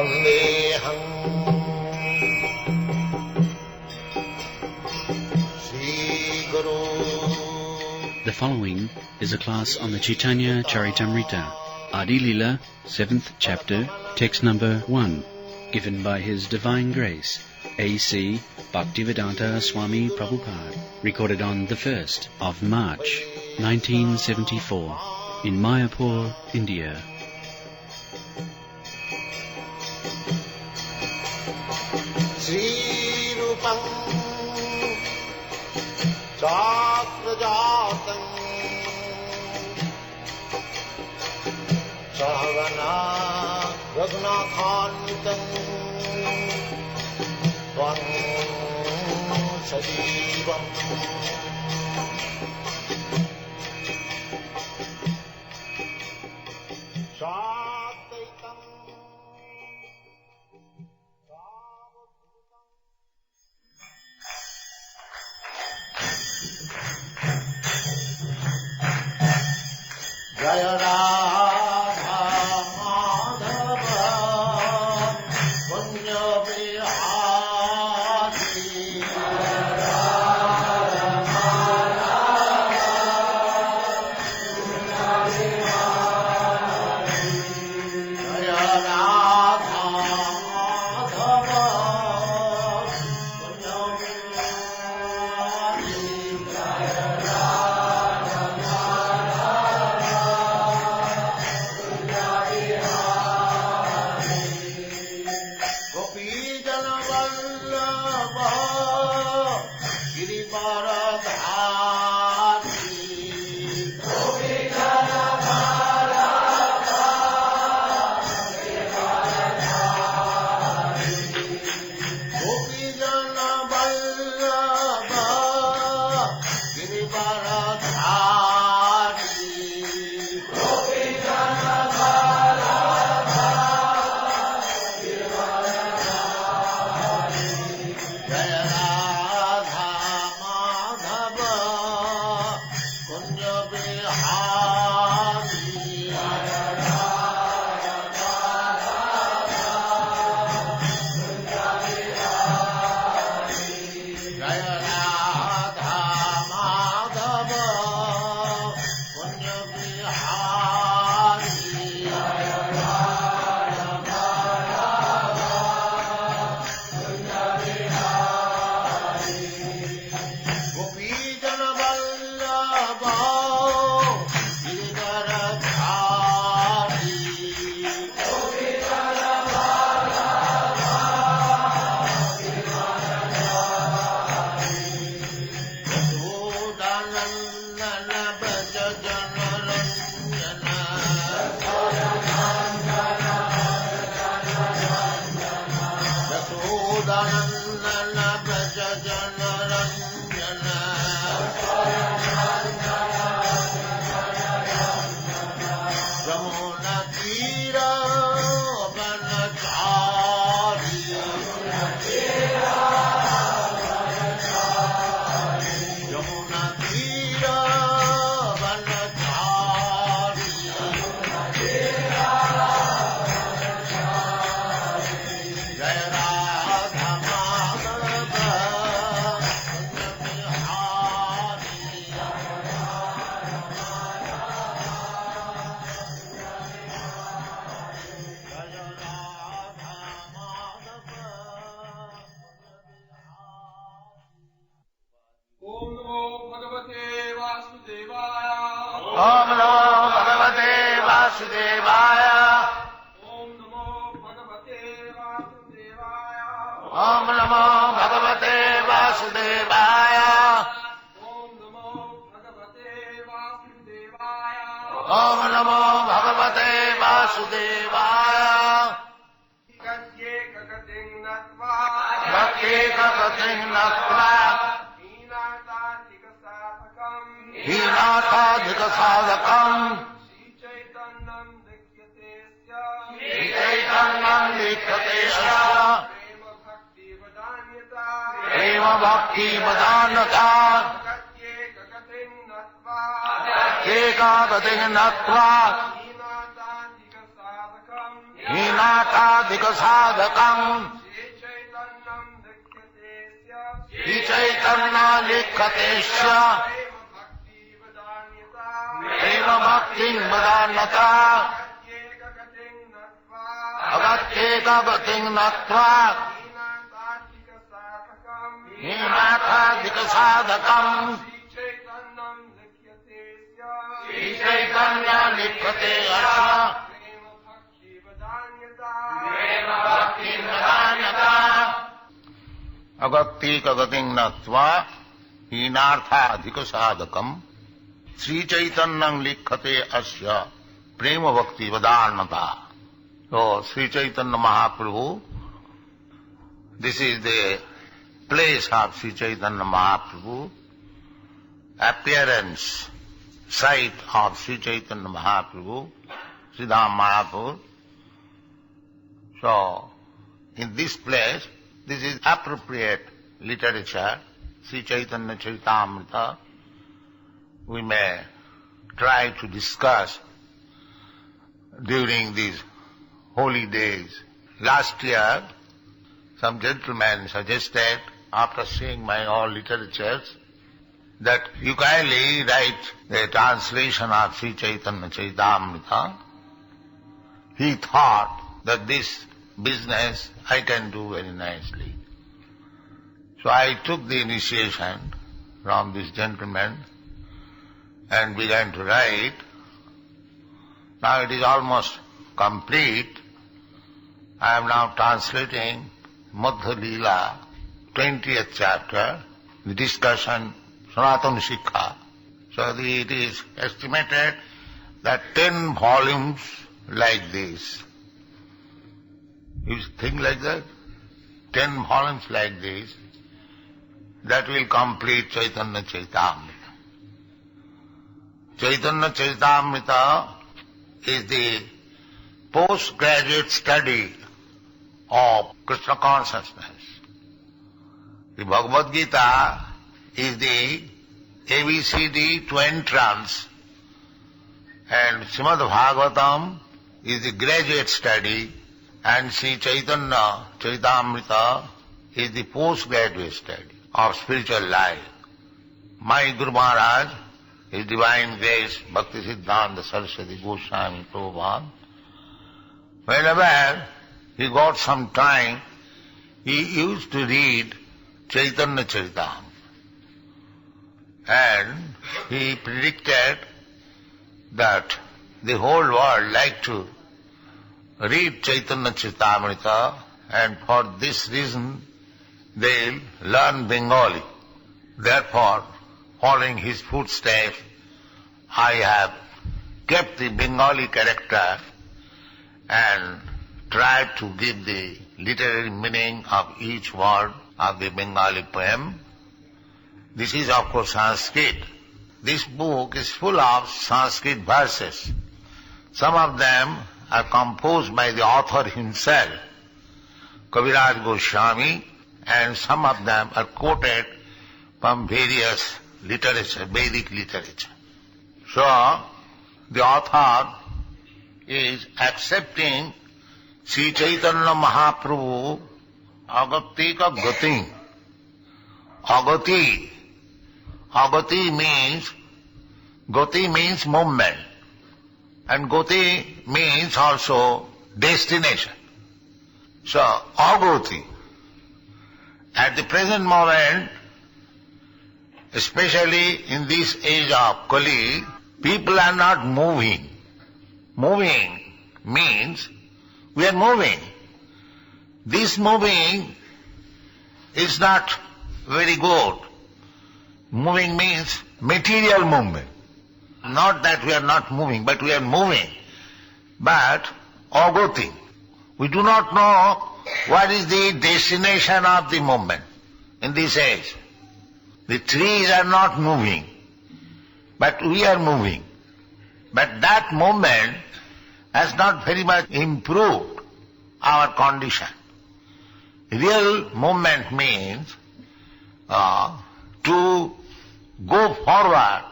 Vandeham Sri Guru. The following is a class on the Caitanya-caritāmṛta, Ādi-līlā, 7th chapter, text number 1, given by His Divine Grace, A.C. Bhaktivedanta Swami Prabhupada, recorded on the 1st of March, 1974, in Mayapur, India. Sri Rupam Chakrajatam Sahagana Raghunathanvitam Tvam Sajivam Sataitam Jaya Radha Madhava Punya Bihari Jaya Radha Madhava Punya Bihari Jaya Radha Madhava Punya Bihari Jaya Om Namo Bhagavate Vasudevaya. Om Namo Bhagavate Vasudevaya. Om Namo Bhagavate Vasudevaya. Om Namo Bhagavate Vasudevaya. Om Namo Bhagavate Vasudevaya. Hīnātāḍhika-sādhakam Śrīcaitanyam likhate-sya Prema-bhakti-vadanyata Kekāgati-natva हीनाथाधिकसाधकम् श्रीचैतन्यलिखतेश्च प्रेमभक्तिं वदान्यता अगत्येकगतिं नत्वा हीनाथाधिकसाधकम् श्रीचैतन्यलिखते अगत्येकगतिं नत्वा हीनार्थाधिकसाधकम् श्रीचैतन्यं लिखते अस्य प्रेम भक्ति वदान्यता. So Sri Chaitanya Mahaprabhu, this is the place of Sri Chaitanya Mahaprabhu, appearance, site of Sri Chaitanya Mahaprabhu, Sridham Mayapur. So, in this place, this is appropriate literature, Sri Caitanya-caritāmṛta. We may try to discuss during these holy days. Last year, some gentlemen suggested, after seeing my all literatures, that you kindly write the translation of Sri Caitanya-caritāmṛta. He thought that this business I can do very nicely. So I took the initiation from this gentleman and began to write. Now it is almost complete. I am now translating Ādi-līlā, 20th chapter, the discussion Sanatana Sikha. So it is estimated that 10 volumes like this. You think like that? 10 volumes like this, that will complete Caitanya-caritāmṛta. Caitanya-caritāmṛta is the postgraduate study of Krishna consciousness. The Bhagavad Gita is the ABCD to entrance, and Shrimad Bhagavatam is the graduate study, and Sri Caitanya-caritāmṛta is the postgraduate study of spiritual life. My Guru Maharaj, His Divine Grace, Bhakti Siddhanta Saraswati Goswami Prabhupada, whenever he got some time, he used to read Caitanya-caritāmṛta. And he predicted that the whole world like to read Caitanya-caritāmṛta, and for this reason they'll learn Bengali. Therefore, following his footsteps, I have kept the Bengali character and tried to give the literary meaning of each word of the Bengali poem. This is of course Sanskrit. This book is full of Sanskrit verses. Some of them are composed by the author himself, Kaviraj Goswami, and some of them are quoted from various literature, Vedic literature. So, the author is accepting Sri Chaitanya Mahaprabhu agatika gati. Agati. Agati means movement. And gati means also destination. So, agati. At the present moment, especially in this age of Kali, people are not moving. Moving means we are moving. This moving is not very good. Moving means material movement. Not that we are not moving, but we are moving. But agati. We do not know what is the destination of the movement in this age. The trees are not moving, but we are moving. But that movement has not very much improved our condition. Real movement means to go forward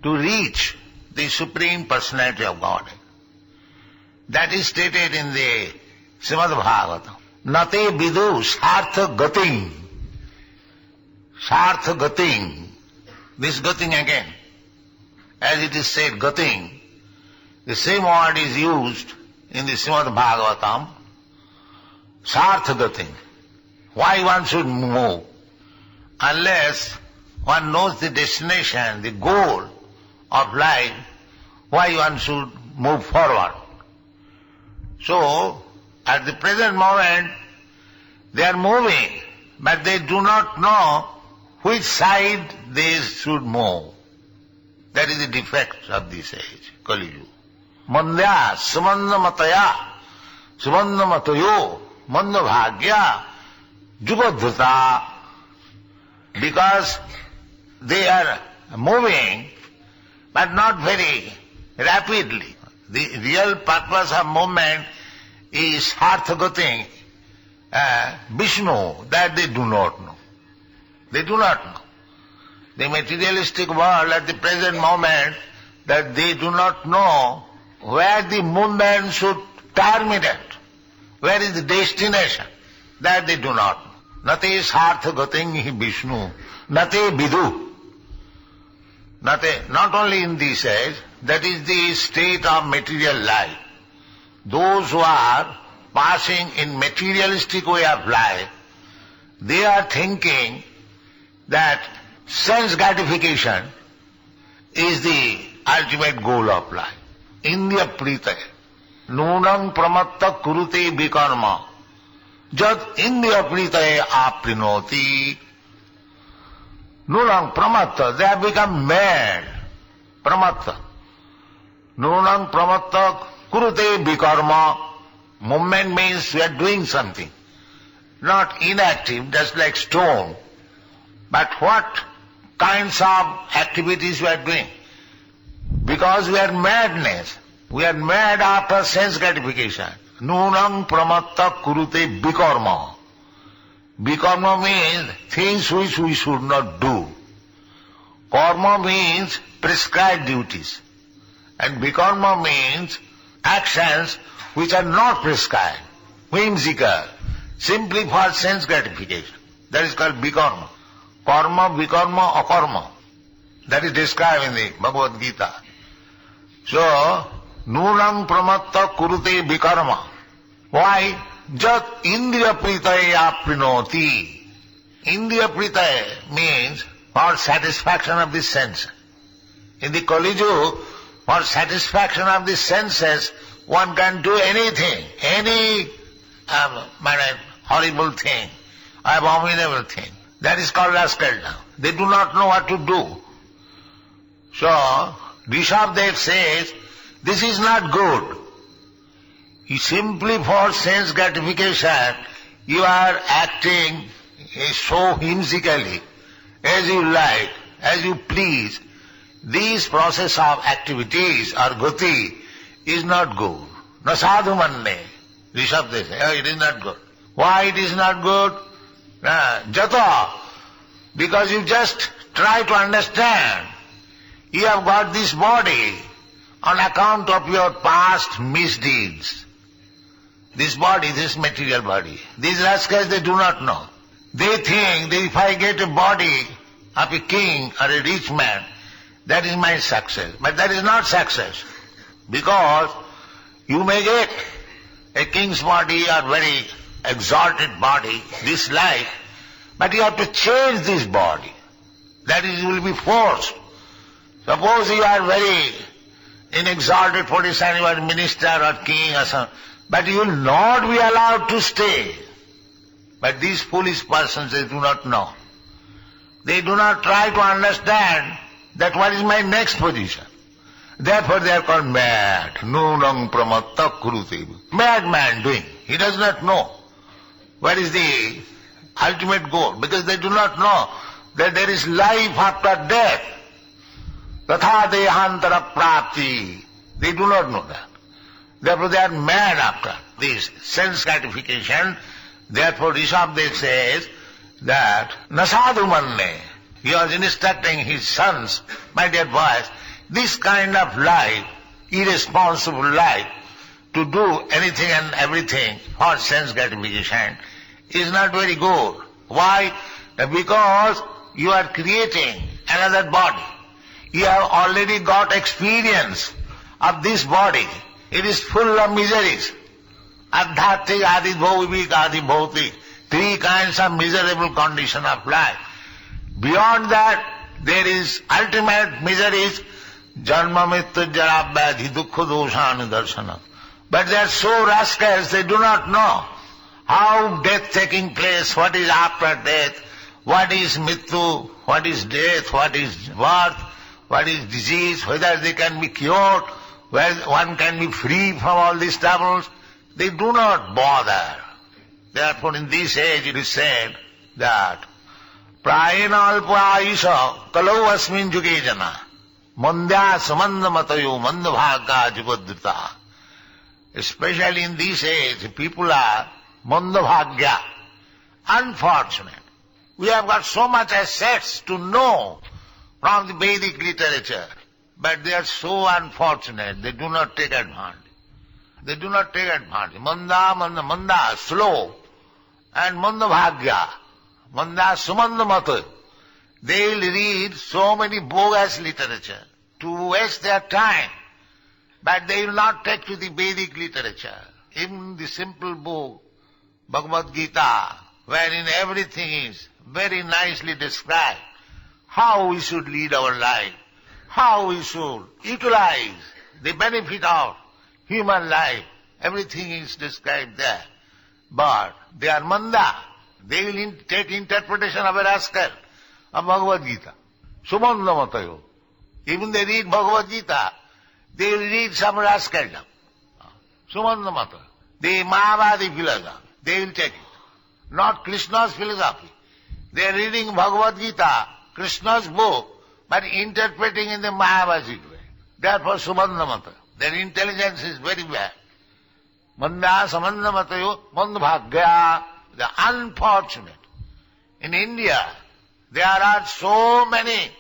to reach the Supreme Personality of Godhead. That is stated in the Shrimad Bhagavatam. Nate vidu sartha gating. Sartha gating. This gating again. As it is said, gating. The same word is used in the Shrimad Bhagavatam. Sartha gating. Why one should move? Unless one knows the destination, the goal of life, why one should move forward. So, at the present moment, they are moving, but they do not know which side they should move. That is the defect of this age, Kali Yuga. Mandya, Samanda Mataya, Samanda Matayo, Manda Bhagya, Jugadhrita. Because they are moving, but not very rapidly. The real purpose of movement is Sarthagating, Vishnu, that they do not know. They do not know. The materialistic world at the present moment, that they do not know where the movement should terminate, where is the destination, that they do not know. Nate sarthagating hi Vishnu, nate vidu. Nate, not only in this age, that is the state of material life. Those who are passing in materialistic way of life, they are thinking that sense gratification is the ultimate goal of life. Indriya prita, nunam pramatta kurute vikarma, jad indriya prita aprinoti. Nunam pramatta, they have become mad. Pramatta. Nunam pramatta kurute vikarma. Movement means we are doing something. Not inactive, just like stone. But what kinds of activities we are doing? Because we are madness. We are mad after sense gratification. Nunam pramatta kurute vikarma. Vikarma means things which we should not do. Karma means prescribed duties. And vikarma means actions which are not prescribed, whimsical, simply for sense gratification. That is called vikarma. Karma, vikarma, akarma. That is described in the Bhagavad Gita. So, nunam pramatta kurute vikarma. Why? Jat indriya pritaye aprinoti. Indriya pritaye means for satisfaction of the sense. In the Kali Yuga, for satisfaction of the senses, one can do anything, any horrible thing, abominable thing. That is called rascality. They do not know what to do. So, Rishabhdev says, this is not good. Simply for sense gratification, you are acting so whimsically, as you like, as you please. This process of activities or gati is not good. Na sadhu manne. Rishabhdev says, it is not good. Why it is not good? Jata. Because you just try to understand. You have got this body on account of your past misdeeds. This body, this material body. These rascals, they do not know. They think that if I get a body of a king or a rich man, that is my success. But that is not success. Because you may get a king's body or very exalted body, this life, but you have to change this body. That is, you will be forced. Suppose you are very in exalted position, you are minister or king or something, but you will not be allowed to stay. But these foolish persons, they do not know. They do not try to understand that what is my next position. Therefore they are called mad. Nunam pramatta kurute. Madman doing. He does not know what is the ultimate goal, because they do not know that there is life after death. Tatha dehantara prapti. They do not know that. Therefore they are mad after this sense gratification. Therefore Rishabhdev says that nasadhu manne. He was instructing his sons, my dear boys, this kind of life, irresponsible life, to do anything and everything for sense gratification is not very good. Why? Because you are creating another body. You have already got experience of this body. It is full of miseries. Adhyatmic, adi-bhauvik, adi-bhautik. Three kinds of miserable condition of life. Beyond that, there is ultimate miseries, janma mrityu jara vyadhi dukkha dosha darshana. But they are so rascals, they do not know how death taking place, what is after death, what is mrityu, what is death, what is birth, what is disease, whether they can be cured, whether one can be free from all these troubles. They do not bother. Therefore in this age it is said that prayena alpa ayusha kalau asmin juge jana mandya samanda matayo mandabhaga jubadrita. Especially in this age, people are mandabhagya, unfortunate. We have got so much assets to know from the Vedic literature, but they are so unfortunate, they do not take advantage. They do not take advantage. Manda, slow, and mandabhagya, manda sumanda mata. They will read so many bogus literature to waste their time, but they will not take to the Vedic literature. Even the simple book, Bhagavad Gita, wherein everything is very nicely described, how we should lead our life, how we should utilize the benefit of human life, everything is described there. But they are manda. They will take interpretation of a rascal of Bhagavad Gita. Sumanda matayo. Even they read Bhagavad Gita, they will read some rascaldom. Sumanda matayo. The Mahavadi philosophy, they will take it. Not Krishna's philosophy. They are reading Bhagavad Gita, Krishna's book, but interpreting in the Mahavadi way. Therefore Sumanda matayo. Their intelligence is very bad. Manda samanda matayo mandabhagya. The unfortunate. In India, there are so many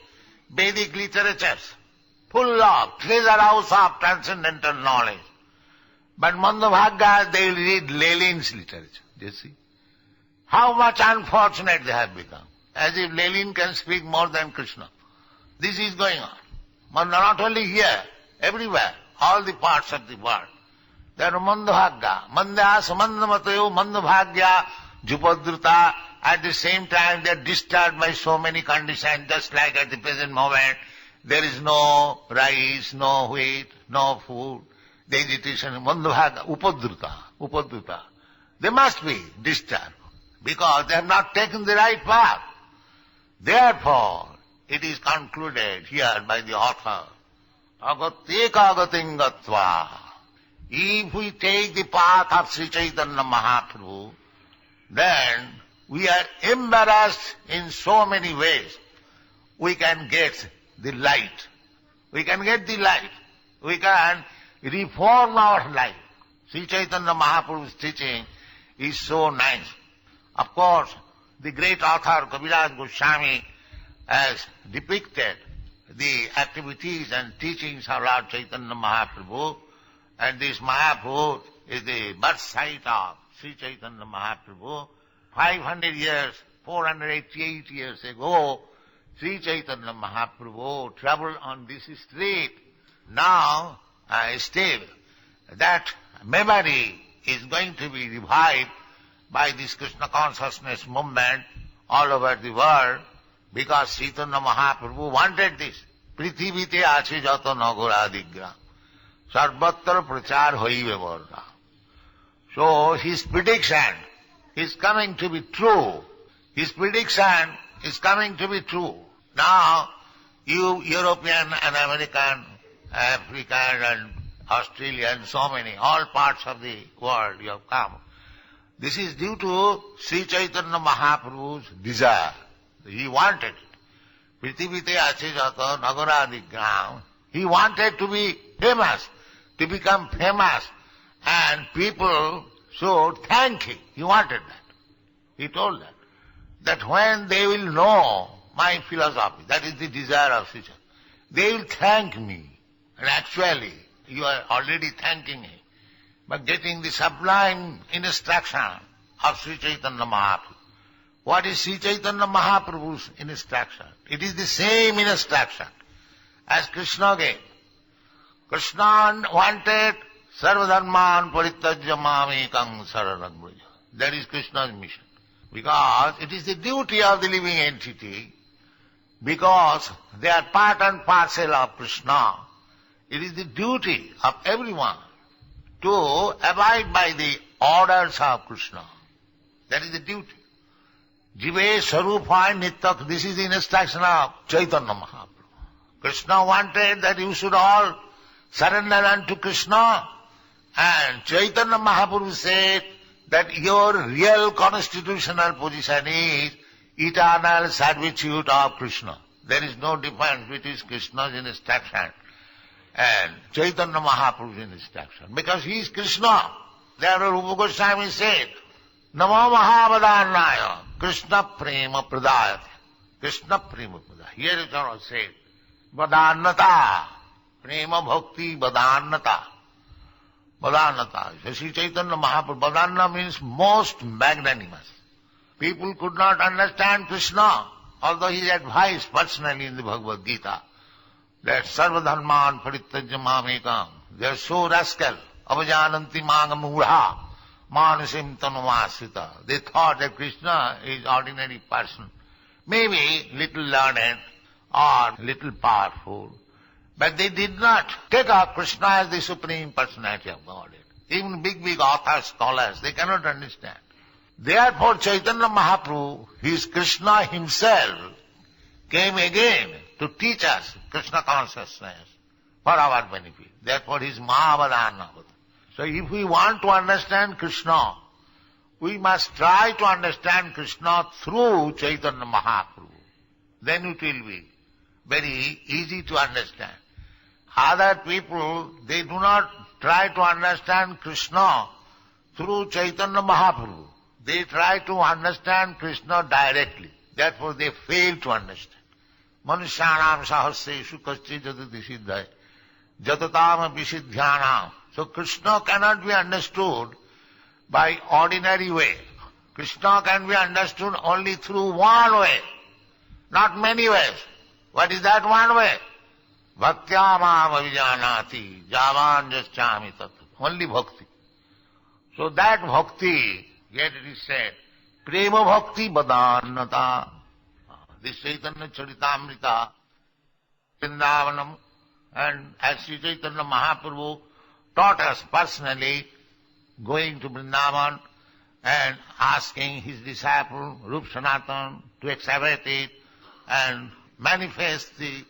Vedic literatures full of treasure house of transcendental knowledge. But mandabhagya, they will read Lenin's literature. Do you see? How much unfortunate they have become. As if Lenin can speak more than Krishna. This is going on. Not only here, everywhere, all the parts of the world. They are mandabhagya. Manda samanda matayo mandabhagya jupadruta. At the same time, they are disturbed by so many conditions, just like at the present moment, there is no rice, no wheat, no food. Vegetation, mandabhagya, upadruta. They must be disturbed because they have not taken the right path. Therefore, it is concluded here by the author, agatyeka gatva. If we take the path of Sri Chaitanya Mahaprabhu, then we are embarrassed in so many ways. We can get the light. We can get the light. We can reform our life. Sri Chaitanya Mahaprabhu's teaching is so nice. Of course, the great author Kaviraj Goswami has depicted the activities and teachings of Lord Chaitanya Mahaprabhu, and this Mahaprabhu is the birth site of Sri Chaitanya Mahaprabhu. 500 years, 488 years ago, Sri Chaitanya Mahaprabhu traveled on this street. Now, still, that memory is going to be revived by this Krishna consciousness movement all over the world, because Chaitanya Mahaprabhu wanted this. Prithivite ache jato nagara adigram. Sarvatra prachar hoive varna. So his prediction is coming to be true. His prediction is coming to be true. Now, you European and American, African and Australian, so many, all parts of the world you have come. This is due to Sri Chaitanya Mahaprabhu's desire. He wanted it. Prithivite ache jato nagara adigram. He wanted to be famous, to become famous, and people should thank him. He wanted that. He told that when they will know my philosophy, that is the desire of Sri Chaitanya, they will thank me. And actually, you are already thanking him. by getting the sublime instruction of Sri Chaitanya Mahaprabhu. What is Sri Chaitanya Mahaprabhu's instruction? It is the same instruction as Krishna gave. Krishna wanted sarvadharman parityajya mamekam saranam vraja. That is Krishna's mission. Because it is the duty of the living entity, because they are part and parcel of Krishna. It is the duty of everyone to abide by the orders of Krishna. That is the duty. Jive Sarupa Nityak, this is the instruction of Chaitanya Mahaprabhu. Krishna wanted that you should all surrender unto Krishna, and Chaitanya Mahaprabhu said that your real constitutional position is eternal servitude of Krishna. There is no difference between Krishna's instruction and Chaitanya Mahaprabhu's instruction, because he is Krishna. Therefore Rupa Goswami said, Namo Mahavadannaya Krishna Prema Pradayate. Krishna Prema Pradayate. Here it is said, Vadannata, Prema Bhakti Vadannata. Vadannata. So Sri Chaitanya Mahaprabhu, Vadanna means most magnanimous. People could not understand Krishna, although he advised personally in the Bhagavad Gita that Sarvadharman Parityajya Mamekam. They are so rascal. Avajananti Manga Mudha. Manasim Tanuvasita. They thought that Krishna is ordinary person, maybe little learned or little powerful, but they did not take up Krishna as the Supreme Personality of Godhead. Even big authors, scholars, they cannot understand. Therefore Chaitanya Mahaprabhu, he is Krishna himself, came again to teach us Krishna consciousness for our benefit. Therefore he is Mahavadana. So if we want to understand Krishna, we must try to understand Krishna through Chaitanya Mahaprabhu. Then it will be very easy to understand. Other people, they do not try to understand Krishna through Chaitanya Mahaprabhu. They try to understand Krishna directly. Therefore they fail to understand. Manusyanam sahasreshu kasche jatati siddhaya jatatam visidhyanam. So Krishna cannot be understood by ordinary way. Krishna can be understood only through one way, not many ways. What is that one way? Bhaktya mam avijanati javan jaschami tat. Only bhakti. So that bhakti, yet it is said, prema bhakti badannata. This Caitanya-caritāmṛta, Vrindavanam, and as Sri Chaitanya Mahaprabhu taught us personally, going to Vrindavan and asking his disciple, Rup Sanatana, to excavate it and manifest the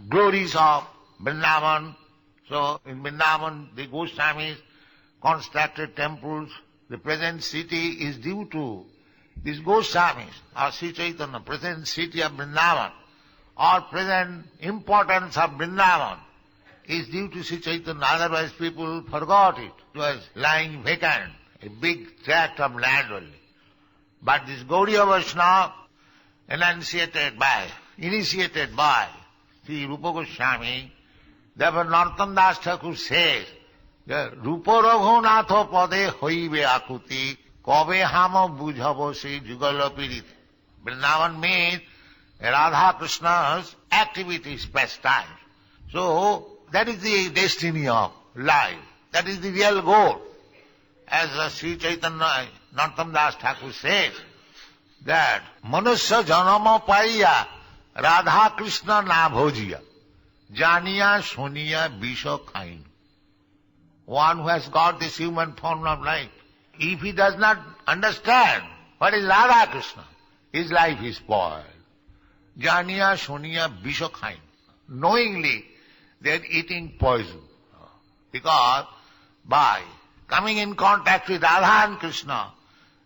glories of Vrindavan. So in Vrindavan, the Goswamis constructed temples. The present city is due to these Goswamis, or Sri Chaitanya, present city of Vrindavan, or present importance of Vrindavan is due to Sri Chaitanya. Otherwise people forgot it. It was lying vacant, a big tract of land only. But this Gaudiya Vaishnava, initiated by Sri Rupa Goswami, therefore Narottam Das Thakur says, Rupa Raghunatha Pade Hoibe Akuti Kobe Hama Bujhavo Se Jugala Pirit. Vrindavan means Radha Krishna's activities, pastimes. So that is the destiny of life. That is the real goal. As Sri Chaitanya Narottam Das Thakur says, that Manusya Janama Paiya Radha Krishna Na Bhojiya Janiya Suniya Bisha Khain. One who has got this human form of life, if he does not understand what is Radha Krishna, his life is spoiled. Janiya Suniya Bisha Khain. Knowingly they are eating poison. Because by coming in contact with Radha and Krishna,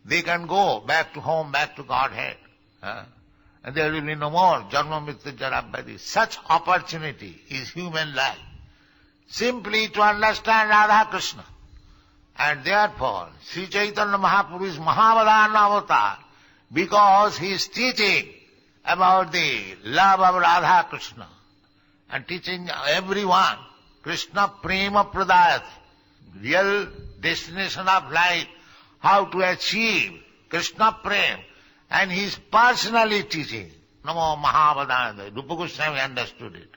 they can go back to home, back to Godhead. And there will be no more Janma Mrityu Jara Vyadhi. Such opportunity is human life. Simply to understand Radha Krishna. And therefore, Sri Chaitanya Mahaprabhu is Mahavadana avatar, because he is teaching about the love of Radha Krishna and teaching everyone Krishna Prema Pradayate. real destination of life, how to achieve Krishna Prem, and he is personally teaching. Namo Mahavadana. Rupa Goswami understood it.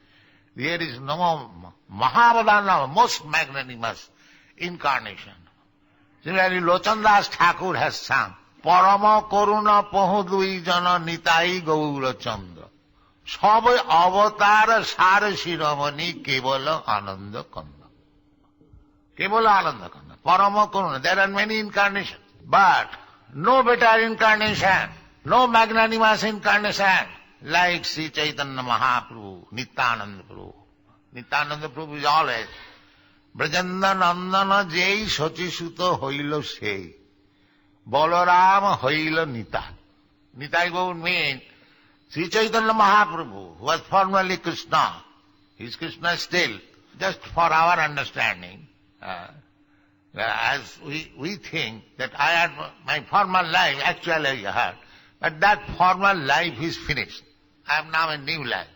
There is Namo Mahavadana, most magnanimous incarnation. Similarly, Lochandas Thakur has sung, Parama Karuna Pohudui Jana Nitai Gaura Chandra. Sabai Avatar Sara Shiramani Kevala Ananda Kanda. Kevala Ananda Kanda. Parama Karuna. There are many incarnations. But no better incarnation, no magnanimous incarnation like Sri Chaitanya Mahaprabhu, Nityananda Prabhu. Nityananda Prabhu is always Brajanda Nandana Jai Sachi Sutta Hoilo Sei. Balaram Hoilo Nita. Nita would mean Sri Chaitanya Mahaprabhu was formerly Krishna. He is Krishna still, just for our understanding. As we think that I had my former life, actually I had, but that former life is finished. I am now a new life.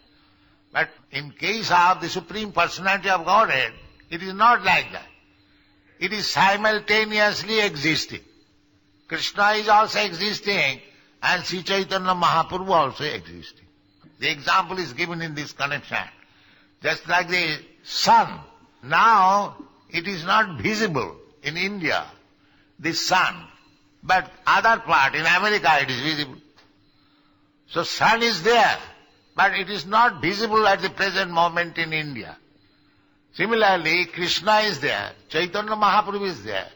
But in case of the Supreme Personality of Godhead, it is not like that. It is simultaneously existing. Krishna is also existing and Sri Chaitanya Mahaprabhu also existing. The example is given in this connection. Just like the sun, now it is not visible in India, the sun, but other part, in America it is visible. So sun is there, but it is not visible at the present moment in India. Similarly, Krishna is there, Chaitanya Mahaprabhu is there,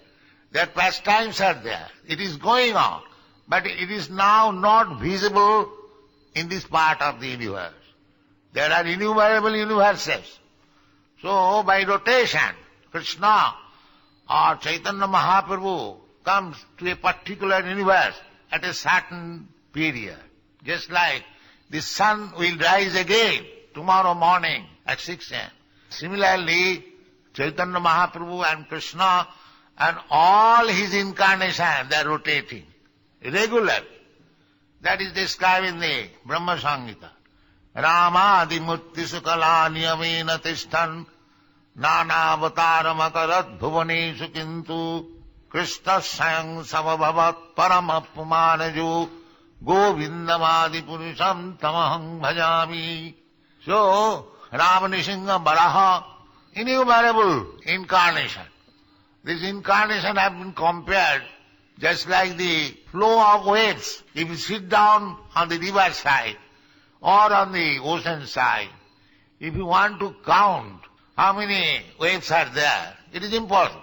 their pastimes are there, it is going on, but it is now not visible in this part of the universe. There are innumerable universes. So by rotation, Krishna or Chaitanya Mahaprabhu comes to a particular universe at a certain period. Just like the sun will rise again tomorrow morning at 6 a.m. Similarly, Chaitanya Mahaprabhu and Krishna and all his incarnations, they are rotating regularly. That is described in the Brahma Samhita. Rama-adi-murti sukala niyamena tishtan nana avataram akarat bhuvaneshu kintu Krishna sayang samabhavat paramapumanajo govindamadi purusham tamaham bhajami. So, Rama-nisingha Baraha, innumerable incarnation. This incarnation have been compared just like the flow of waves. If you sit down on the river side or on the ocean side, if you want to count how many waves are there, it is impossible.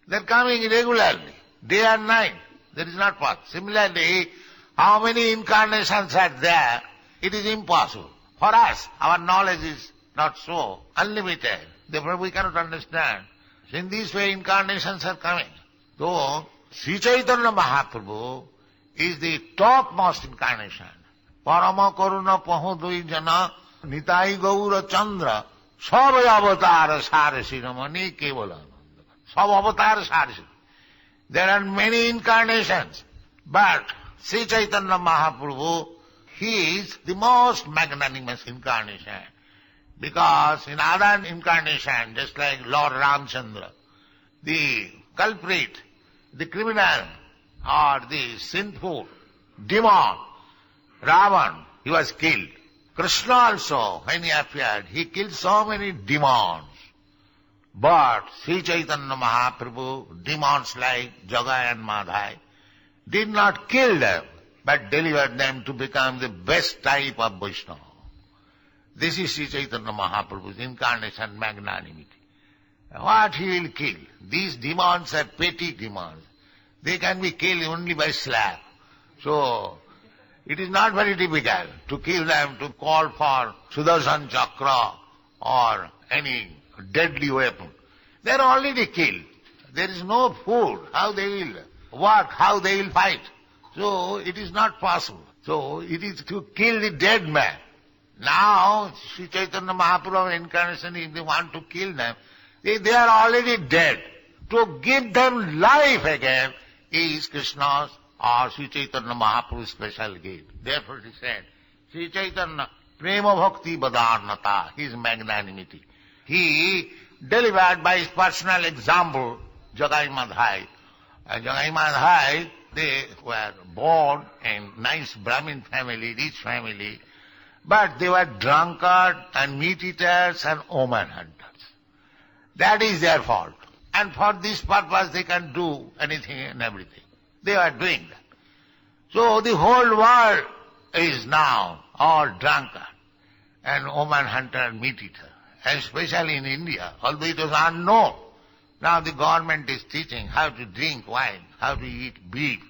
They are coming regularly, day and night. That is not possible. Similarly, how many incarnations are there, it is impossible. For us, our knowledge is not so unlimited. Therefore we cannot understand. So in this way incarnations are coming. So Sri Chaitanya Mahaprabhu is the topmost incarnation. Parama Karuna Pahudui Jana Nitai Gaura Chandra Sabha Avatar Sarasiramani Kevala. Sabha Avatar Sarasiramani. There are many incarnations, but Sri Chaitanya Mahaprabhu, he is the most magnanimous incarnation. Because in other incarnation, just like Lord Ramchandra, the culprit, the criminal, or the sinful demon, Ravan, he was killed. Krishna also, when he appeared, he killed so many demons. But Sri Chaitanya Mahaprabhu, demons like Jagai and Madhai, did not kill them, but delivered them to become the best type of Vaishnava. This is Sri Chaitanya Mahaprabhu's incarnation magnanimity. What he will kill? These demons are petty demons. They can be killed only by slap. So, it is not very difficult to kill them, to call for Sudarshan Chakra or any deadly weapon. They are already killed. There is no food. How they will work, how they will fight. So, it is not possible. So, it is to kill the dead man. Now, Sri Chaitanya Mahaprabhu incarnation, if they want to kill them, they are already dead. To give them life again is Krishna's or Sri Chaitanya Mahaprabhu's special gift. Therefore he said, Sri Chaitanya Prema Bhakti Badarnata, his magnanimity. He delivered by his personal example, Jagai Madhai. Jagai Madhai, they were born in nice Brahmin family, rich family, but they were drunkards and meat eaters and woman hunters. That is their fault. And for this purpose they can do anything and everything. They are doing that. So the whole world is now all drunkard and woman hunter and meat eater, especially in India, although it was unknown. Now the government is teaching how to drink wine, how to eat beef,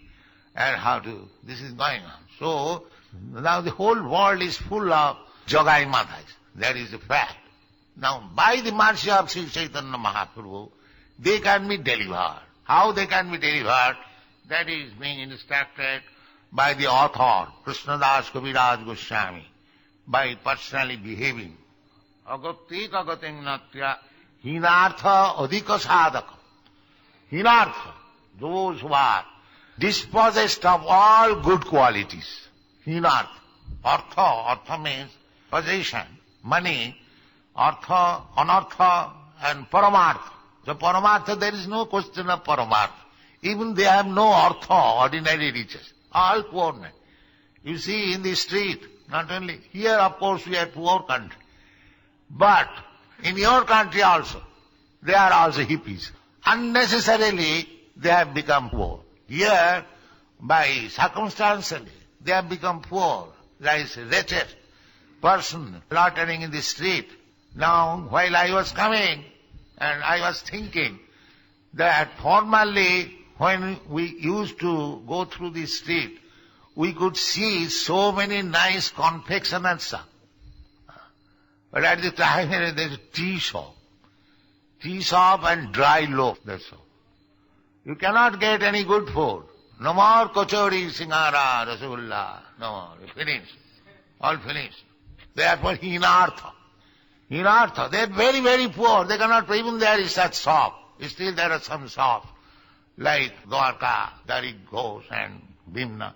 and this is going on. So now the whole world is full of Jagai Madhais. That is the fact. Now by the mercy of Sri Chaitanya Mahaprabhu, they can be delivered. How they can be delivered? That is being instructed by the author, Krishnadas Kaviraj Goswami, by personally behaving. Agatik agating natya hinartha adhika sadhaka. Hinartha, those who are dispossessed of all good qualities. Hinartha. Artha means possession, money. Artha, anartha, and paramartha. So paramartha, there is no question of paramartha. Even they have no artha, ordinary riches. All poor men. You see in the street, not only here, of course, we are poor country. But in your country also, they are also hippies. Unnecessarily, they have become poor. Here, by circumstantially, they have become poor. There is a wretched person loitering in the street. Now, while I was coming, and I was thinking that formerly, when we used to go through the street, we could see so many nice confectionery stuff. But at the time, there is a tea shop. Tea shop and dry loaf, that's all. You cannot get any good food. No more kachori, singara, rasgulla, no more. Finished. All finished. Therefore, hinartha. Hinartha. They are very, very poor. They cannot, even there is such shop. Still there are some shops, like Dwarka, Darik Ghosh and Bhimna.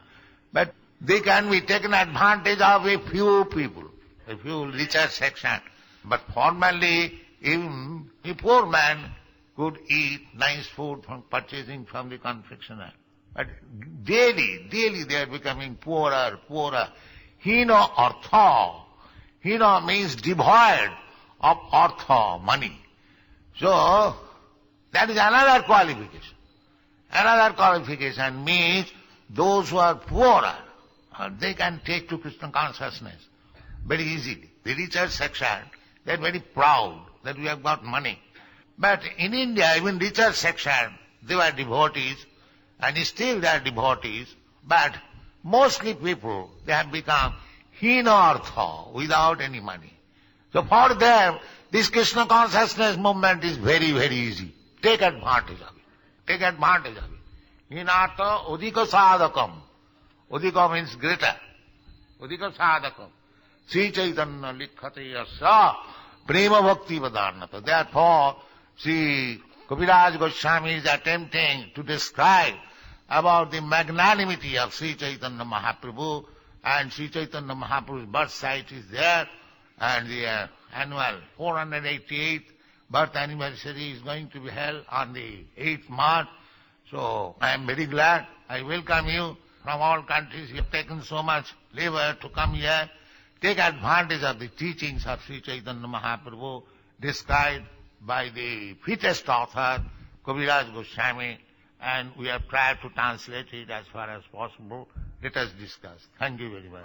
But they can be taken advantage of a few people, a few richer section. But formerly, even a poor man could eat nice food from purchasing from the confectioner. But daily they are becoming poorer. Hina artha. Hina means devoid of artha, money. So, that is another qualification. Another qualification means those who are poorer, they can take to Krishna consciousness very easily. The richer section, they are very proud that we have got money. But in India, even richer section, they were devotees, and still they are devotees, but mostly people, they have become hinartha, without any money. So for them, this Krishna consciousness movement is very, very easy. Take advantage of it. Take advantage of it. Hinartha udika sadhakam. Udika means greater. Udika sadhakam. Sri Chaitanya likhate yasa prema bhakti vadarnata. Therefore, Sri Kaviraj Goswami is attempting to describe about the magnanimity of Sri Chaitanya Mahaprabhu, and Sri Chaitanya Mahaprabhu's birth site is there, and the annual 488th birth anniversary is going to be held on the 8th March. So I am very glad. I welcome you from all countries. You have taken so much labor to come here. Take advantage of the teachings of Sri Chaitanya Mahaprabhu described by the fittest author, Kaviraj Goswami, and we have tried to translate it as far as possible. Let us discuss. Thank you very much.